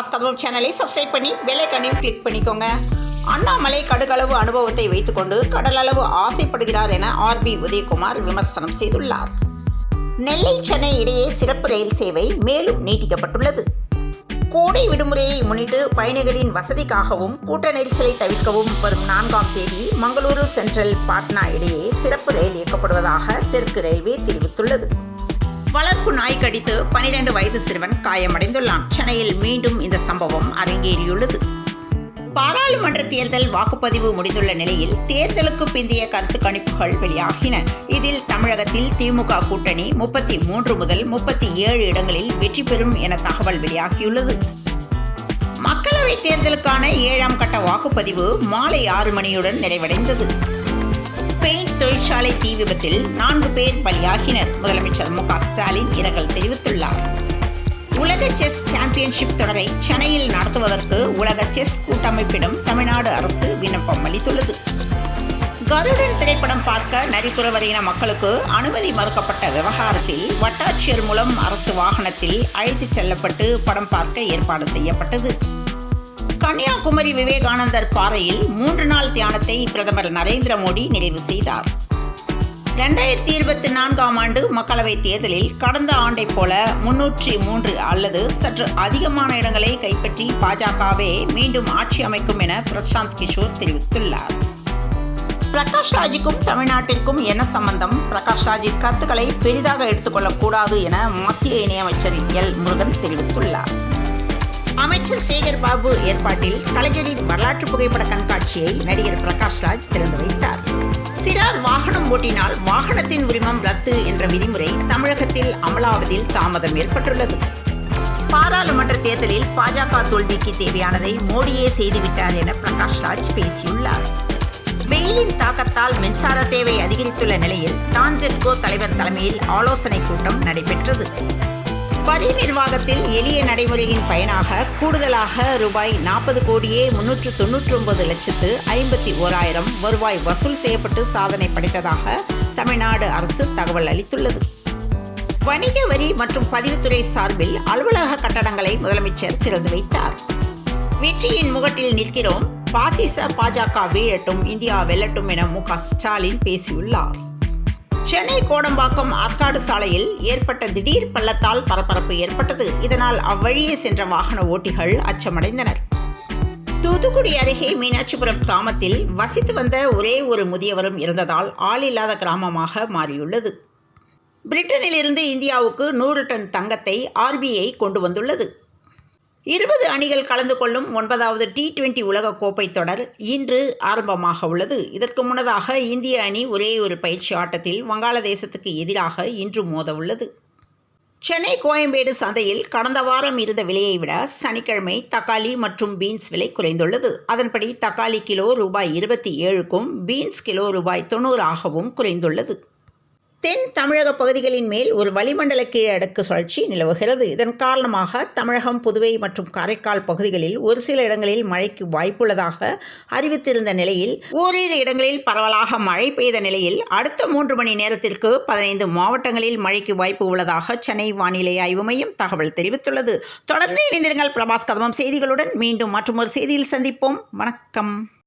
பிரபாஸ் கதவம் சேனலை சப்ஸ்கிரைப் பண்ணி bell ஐகானையும் click பண்ணிக்கோங்க. அண்ணாமலை கடுகளவு அனுபவத்தை வைத்துக்கொண்டு கடலளவு ஆசைப்படுகிறார் என ஆர்பி உதயகுமார் விமர்சனம் செய்துள்ளார். நெல்லை சென்னை இடையே சிறப்பு ரயில் சேவை மேலும் நீட்டிக்கப்பட்டுள்ளது. கோடை விடுமுறையை முன்னிட்டு பயணிகளின் வசதிக்காகவும் கூட்ட நெரிசலை தவிர்க்கவும் வரும் 4ஆம் தேதி மங்களூரு சென்ட்ரல் பாட்னா இடையே சிறப்பு ரயில் இயக்கப்படுவதாக தெற்கு ரயில்வே தெரிவித்துள்ளது. வளர்ப்பு நாய் கடித்து 12 வயது சிறுவன் காயமடைந்துள்ளான். சென்னையில் மீண்டும் இந்த சம்பவம் அரங்கேறியுள்ளது. பாராளுமன்ற தேர்தல் வாக்குப்பதிவு முடிந்துள்ள நிலையில் தேர்தலுக்கு பிந்தைய கருத்து கணிப்புகள் வெளியாகின. இதில் தமிழகத்தில் திமுக கூட்டணி 33 முதல் 37 இடங்களில் வெற்றி பெறும் என தகவல் வெளியாகியுள்ளது. மக்களவைத் தேர்தலுக்கான 7ஆம் கட்ட வாக்குப்பதிவு மாலை 6 மணியுடன் நிறைவடைந்தது. பெயிண்ட் தொழிற்சாலை தீ விபத்தில் 4 பேர் பலியாகினர். முதலமைச்சர் மு.க. ஸ்டாலின் இரங்கல் தெரிவித்துள்ளார். உலக செஸ் சாம்பியன்ஷிப் தொடரை சென்னையில் நடத்துவதற்கு உலக செஸ் கூட்டமைப்பிடம் தமிழ்நாடு அரசு விண்ணப்பம் அளித்துள்ளது. கருடன் திரைப்படம் பார்க்க நரிப்புறவரையின மக்களுக்கு அனுமதி மறுக்கப்பட்ட விவகாரத்தில் வட்டாட்சியர் மூலம் அரசு வாகனத்தில் அழைத்துச் செல்லப்பட்டு படம் பார்க்க ஏற்பாடு செய்யப்பட்டது. கன்னியாகுமரி விவேகானந்தர் பாறையில் 3 நாள் தியானத்தை பிரதமர் நரேந்திர மோடி நிறைவு செய்தார். 2024ஆம் ஆண்டு மக்களவைத் தேர்தலில் கடந்த ஆண்டைப் போல 303 அல்லது சற்று அதிகமான இடங்களை கைப்பற்றி பாஜகவே மீண்டும் ஆட்சி அமைக்கும் என பிரசாந்த் கிஷோர் தெரிவித்துள்ளார். பிரகாஷ் ராஜுக்கும் தமிழ்நாட்டிற்கும் என்ன சம்பந்தம்? பிரகாஷ் ராஜின் கருத்துக்களை பெரிதாக எடுத்துக்கொள்ளக்கூடாது என மத்திய இணையமைச்சர் எல். முருகன் தெரிவித்துள்ளார். அமைச்சர் சேகர் பாபு ஏற்பாட்டில் கலைஞரின் வரலாற்று புகைப்பட கண்காட்சியை நடிகர் பிரகாஷ் ராஜ் திறந்து வைத்தார். சிறார் வாகனம் ஓட்டினால் வாகனத்தின் உரிமம் ரத்து என்ற விதிமுறை தமிழகத்தில் அமலாவதில் தாமதம் ஏற்பட்டுள்ளது. பாராளுமன்ற தேர்தலில் பாஜக தோல்விக்கு தேவையானதை மோடியே செய்துவிட்டார் என பிரகாஷ் ராஜ் பேசியுள்ளார். வெயிலின் தாக்கத்தால் மின்சார தேவை அதிகரித்துள்ள நிலையில் டான்ஜெட்கோ தலைவர் தலைமையில் ஆலோசனை கூட்டம் நடைபெற்றது. வரி நிர்வாகத்தில் எளிய நடைமுறையின் பயனாக கூடுதலாக ரூபாய் 40,399,51,000 வருவாய் வசூல் செய்யப்பட்டு சாதனை படைத்ததாக தமிழ்நாடு அரசு தகவல் அளித்துள்ளது. வணிக வரி மற்றும் பதிவுத்துறை சார்பில் அலுவலக கட்டடங்களை முதலமைச்சர் திறந்து வைத்தார். வெற்றியின் முகட்டில் நிற்கிறோம், பாசிச பாஜக வீழட்டும், இந்தியா வெல்லட்டும் என மு.க. ஸ்டாலின் பேசியுள்ளார். சென்னை கோடம்பாக்கம் ஆற்காடு சாலையில் ஏற்பட்ட திடீர் பள்ளத்தால் பரபரப்பு ஏற்பட்டது. இதனால் அவ்வழியே சென்ற வாகன ஓட்டிகள் அச்சமடைந்தனர். தூத்துக்குடி அருகே மீனாட்சிபுரம் கிராமத்தில் வசித்து வந்த ஒரே ஒரு முதியவரும் இருந்ததால் ஆள் இல்லாத கிராமமாக மாறியுள்ளது. பிரிட்டனிலிருந்து இந்தியாவுக்கு 100 டன் தங்கத்தை RBI கொண்டு வந்துள்ளது. 20 அணிகள் கலந்து கொள்ளும் 9வது T20 உலகக் கோப்பை தொடர் இன்று ஆரம்பமாக உள்ளது. இதற்கு முன்னதாக இந்திய அணி ஒரே ஒரு பயிற்சி ஆட்டத்தில் வங்காளதேசத்துக்கு எதிராக இன்று மோத உள்ளது. சென்னை கோயம்பேடு சந்தையில் கடந்த வாரம் இருந்த விலையை விட சனிக்கிழமை தக்காளி மற்றும் பீன்ஸ் விலை குறைந்துள்ளது. அதன்படி தக்காளி கிலோ ரூபாய் 27க்கும் பீன்ஸ் கிலோ ரூபாய் 90ஆகவும் குறைந்துள்ளது. தென் தமிழக பகுதிகளின் மேல் ஒரு வளிமண்டல கீழடுக்கு சுழற்சி நிலவுகிறது. இதன் காரணமாக தமிழகம், புதுவை மற்றும் காரைக்கால் பகுதிகளில் ஒரு சில இடங்களில் மழைக்கு வாய்ப்புள்ளதாக அறிவித்திருந்த நிலையில் ஓரிரு இடங்களில் பரவலாக மழை பெய்த நிலையில் அடுத்த 3 மணி நேரத்திற்கு 15 மாவட்டங்களில் மழைக்கு வாய்ப்பு உள்ளதாக சென்னை வானிலை ஆய்வு மையம் தகவல் தெரிவித்துள்ளது. தொடர்ந்து இணைந்திருங்கள் பிரபாஸ் கதவம் செய்திகளுடன். மீண்டும் மற்றொரு செய்தியில் சந்திப்போம். வணக்கம்.